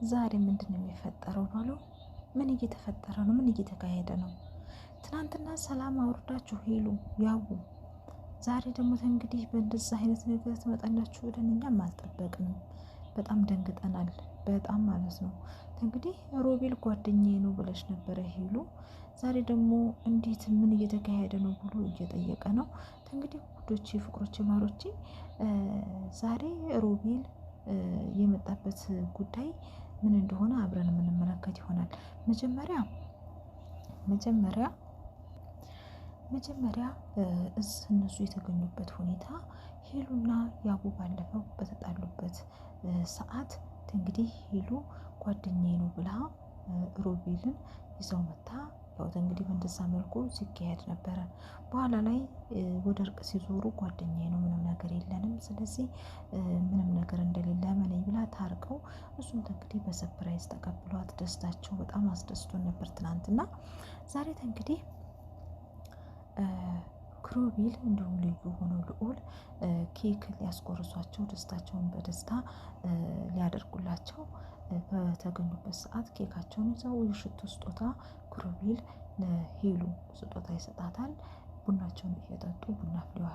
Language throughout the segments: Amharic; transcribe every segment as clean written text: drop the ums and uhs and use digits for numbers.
ዛሬ ምንድነው የሚፈጠረው ባሉ? ምን እየተፈጠረ ነው? ምን እየተካሄደ ነው? ትናንትና ሰላም አውርዳችሁ ሄሉ ያው ዛሬ ደግሞ እንግዲህ በእንደዛ አይነት ነገር ትመጣላችሁ ብለን እኛም አልጠበቅንም። በጣም ደንግጠናል። በጣም ማለት ነው። እንግዲህ ሮቤል ጓደኛዬ ነው ብለሽ ነበረ ሄሉ። ዛሬ ደግሞ እንዴት ምን እየተካሄደ ነው ብሎ እየጠየቀ ነው። እንግዲህ ውዶቼ፣ ፍቅሮቼ፣ ማሮቼ ዛሬ ሮቤል የመጣበት ጉዳይ ምን እንደሆነ አብረን የምንመለከት ይሆናል። መጀመሪያ እነሱ የተገኙበት ሁኔታ ሄሉና ያቡ ባለፈው በተጣሉበት ሰዓት እንግዲህ ሄሉ ጓደኛዬ ነው ብላ ሮቤልን ይዘው መታ። ያው እንግዲህ በእንደዛ መልኩ ሲካሄድ ነበረ። በኋላ ላይ ወደ እርቅ ሲዞሩ ጓደኛዬ ነው፣ ምንም ነገር የለንም፣ ስለዚህ ምንም ነገር እንደሌለ መነኝ ብላ ታርቀው እሱም እንግዲህ በሰርፕራይዝ ተቀብሏት ደስታቸው በጣም አስደስቶን ነበር ትናንትና። ዛሬ እንግዲህ ክሩቤል እንዲሁም ልዩ ሆነው ልዑል ኬክ ሊያስቆርሷቸው ደስታቸውን በደስታ ሊያደርጉላቸው በተገኙበት ሰዓት ኬካቸውን ይዘው የሽቶ ስጦታ ክሩቤል ለሄሉ ስጦታ ይሰጣታል። ቡናቸውን እየጠጡ ቡና አፍሊዋ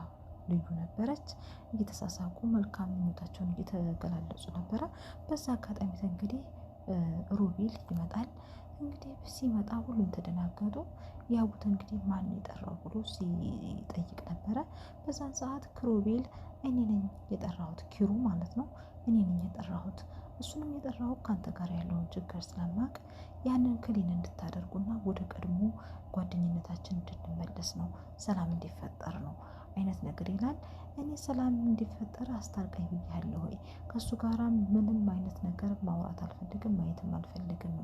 ልዩ ነበረች። እየተሳሳቁ መልካም ምኞታቸውን እየተገላለጹ ነበረ። በዛ አጋጣሚ እንግዲህ ሮቤል ይመጣል። እንግዲህ ሲመጣ ሁሉም ተደናገጡ። ያቡት እንግዲህ ማን የጠራው ብሎ ሲጠይቅ ነበረ። በዛን ሰዓት ክሩቤል እኔ ነኝ የጠራሁት፣ ኪሩ ማለት ነው፣ እኔ ነኝ የጠራሁት። እሱንም የጠራሁት ካንተ ጋር ያለውን ችግር ስለማቅ ያንን ክሊን እንድታደርጉና ወደ ቀድሞ ጓደኝነታችን እንድንመለስ ነው፣ ሰላም እንዲፈጠር ነው አይነት ነገር ይላል። እኔ ሰላም እንዲፈጠር አስታርቀኝ ብያለሁ ወይ? ከሱ ጋራ ምንም አይነት ነገር ማውራት አልፈልግም፣ ማየትም አልፈልግም።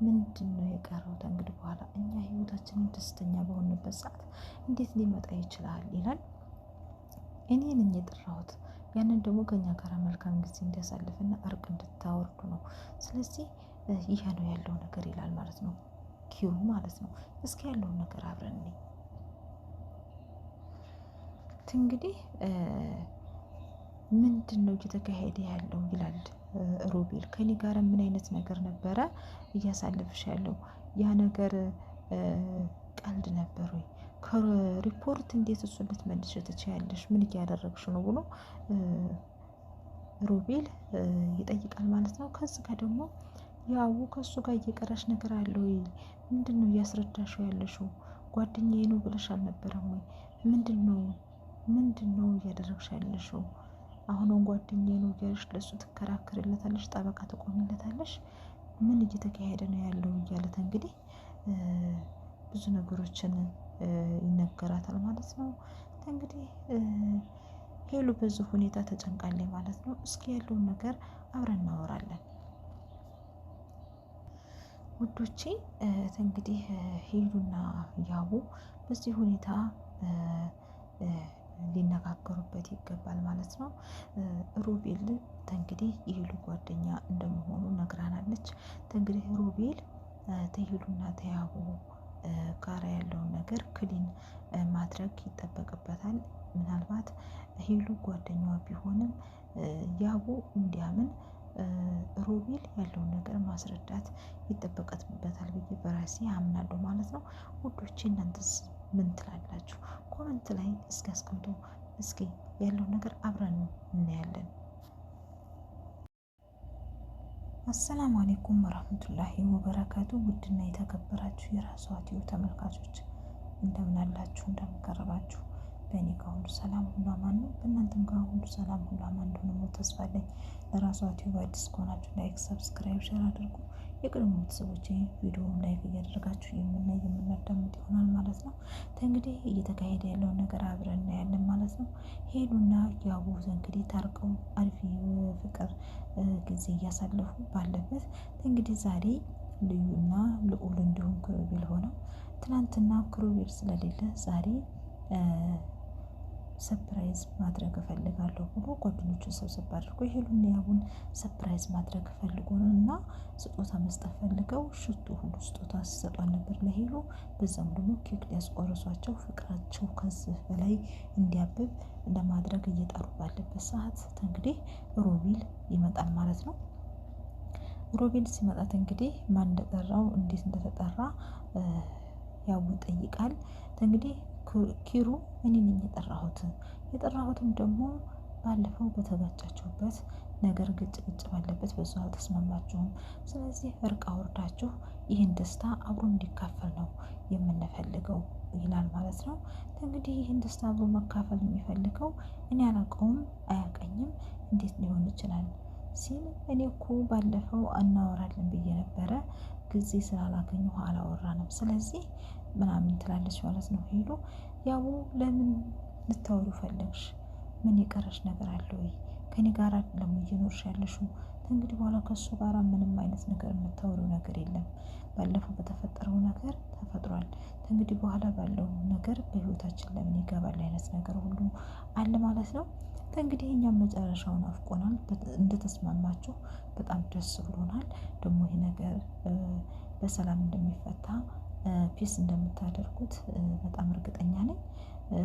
ምንድን ነው የቀረው? እንግዲህ በኋላ እኛ ህይወታችንን ደስተኛ በሆንበት ሰዓት እንዴት ሊመጣ ይችላል? ይላል። እኔ ነኝ የጠራሁት፣ ያንን ደግሞ ከኛ ጋር መልካም ጊዜ እንዲያሳልፍና እርቅ እንድታወርዱ ነው። ስለዚህ ይሄ ነው ያለው ነገር ይላል ማለት ነው፣ ኪሩ ማለት ነው። እስኪ ያለውን ነገር አብረን ነኝ እንግዲህ ምንድን ነው እየተካሄደ ያለው ይላል ሮቤል። ከኔ ጋር ምን አይነት ነገር ነበረ እያሳለፍሽ ያለው? ያ ነገር ቀልድ ነበር ወይ? ከሪፖርት እንዴት እሱን ልትመልሽ ትችያለሽ? ምን እያደረግሽ ነው ብሎ ሮቤል ይጠይቃል ማለት ነው። ከዚህ ጋር ደግሞ ያው ከሱ ጋር እየቀረሽ ነገር አለ ወይ? ምንድን ነው እያስረዳሽው ያለሽው? ጓደኛዬ ነው ብለሽ አልነበረም ወይ? ምንድን ነው እያደረግሽ ያለሽው? አሁንም ጓደኛዬ ነው እያለሽ ለሱ ትከራከርለታለሽ፣ ጠበቃ ትቆሚለታለሽ? ምን እየተካሄደ ነው ያለው እያለት እንግዲህ ብዙ ነገሮችን ይነገራታል ማለት ነው። እንግዲህ ሄሉ በዚህ ሁኔታ ተጨንቃለች ማለት ነው። እስኪ ያለውን ነገር አብረን እናወራለን ውዶቼ። እንግዲህ ሄሉና ያቡ በዚህ ሁኔታ ሊነጋገሩበት ይገባል ማለት ነው። ሮቤል እንግዲህ የሄሉ ጓደኛ እንደመሆኑ ነግራናለች። እንግዲህ ሮቤል ተሄሉና ተያቡ ጋራ ያለውን ነገር ክሊን ማድረግ ይጠበቅበታል። ምናልባት ሄሉ ጓደኛዋ ቢሆንም ያቡ እንዲያምን ሮቤል ያለውን ነገር ማስረዳት ይጠበቅበታል ብዬ በራሴ አምናለሁ ማለት ነው። ውዶቼ እናንተስ ምን ትላላችሁ? ኮመንት ላይ እስኪ አስቀምጡ። እስኪ ያለውን ነገር አብረን እናያለን። አሰላሙ አሌይኩም ወራህመቱላሂ ወበረካቱ። ውድና የተከበራችሁ የራስዋ ቲዩብ ተመልካቾች እንደምን አላችሁ? እንደምን ቀረባችሁ? በእኔ ጋር ሁሉ ሰላም ሁሉ አማን ነው። በእናንተም ጋር ሁሉ ሰላም ሁሉ አማን እንደሆነ ተስፋ አለኝ። ለራስዋ ቲዩብ አዲስ ከሆናችሁ ላይክ፣ ሰብስክራይብ፣ ሼር አድርጉ። የቅድሞ ቤተሰቦች ቪዲዮውን ላይክ እያደረጋችሁ የምናይ የምናዳምጥ ይሆናል ማለት ነው። እንግዲህ እየተካሄደ ያለውን ነገር አብረን እናያለን ማለት ነው። ሄሉና ያቡ እንግዲህ ታርቀው አሪፍ ፍቅር ጊዜ እያሳለፉ ባለበት እንግዲህ ዛሬ ልዩና ልዑል እንዲሁም ክሩቤል ሆነው ትናንትና ክሩቤል ስለሌለ ዛሬ ሰፕራይዝ ማድረግ እፈልጋለሁ ብሎ ጓደኞቹን ሰብሰብ አድርጎ ሄሉና ያቡን ሰፕራይዝ ማድረግ ፈልጎ ነው እና ስጦታ መስጠት ፈልገው ሽቶ ሁሉ ስጦታ ሲሰጧን ነበር ለሄሉ። በዛም ደግሞ ኬክ ሊያስቆርሷቸው ፍቅራቸው ከዚህ በላይ እንዲያብብ ለማድረግ እየጣሩ ባለበት ሰዓት እንግዲህ ሮቤል ይመጣል ማለት ነው። ሮቤል ሲመጣት እንግዲህ ማን እንደጠራው እንዴት እንደተጠራ ያው ይጠይቃል። እንግዲህ ኪሩ እኔ ነኝ የጠራሁትም ደግሞ ባለፈው በተጋጫችሁበት ነገር ግጭ ባለበት በዛ አልተስማማችሁም። ስለዚህ እርቅ አውርዳችሁ ይህን ደስታ አብሮ እንዲካፈል ነው የምንፈልገው ይላል ማለት ነው። እንግዲህ ይህን ደስታ አብሮ መካፈል የሚፈልገው እኔ አላውቀውም አያውቀኝም እንዴት ሊሆን ይችላል ሲል እኔ እኮ ባለፈው እናወራለን ብዬ ነበረ ጊዜ ስላላገኘሁ አላወራንም። ስለዚህ ምናምን ትላለች ማለት ነው ሄሉ። ያው ለምን ልታወሩ ፈለግሽ? ምን የቀረሽ ነገር አለ ወይ? ከኔ ጋር አይደለም እየኖርሽ ያለሽው። እንግዲህ በኋላ ከሱ ጋር ምንም አይነት ነገር የምታወሪው ነገር የለም። ባለፈው በተፈጠረው ነገር ተፈጥሯል። እንግዲህ በኋላ ባለው ነገር በህይወታችን ለምን ይገባል አይነት ነገር ሁሉ አለ ማለት ነው። እንግዲህ እኛም መጨረሻውን አፍቆናል። እንደተስማማችሁ በጣም ደስ ብሎናል። ደግሞ ይሄ ነገር በሰላም እንደሚፈታ ፒስ እንደምታደርጉት በጣም እርግጠኛ ነኝ።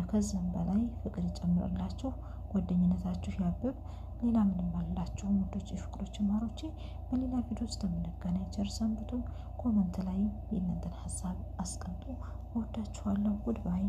ከዚህም በላይ ፍቅር ይጨምርላችሁ፣ ጓደኝነታችሁ ያብብ። ሌላ ምንም አላችሁም ውዶቼ፣ ፍቅሮች፣ ማሮቼ። በሌላ ቪዲዮ ውስጥ የምንገናኝ። ቸር ሰንብቱ። ኮመንት ላይ የእናንተን ሀሳብ አስቀምጡ። እወዳችኋለሁ። ጉድ ባይ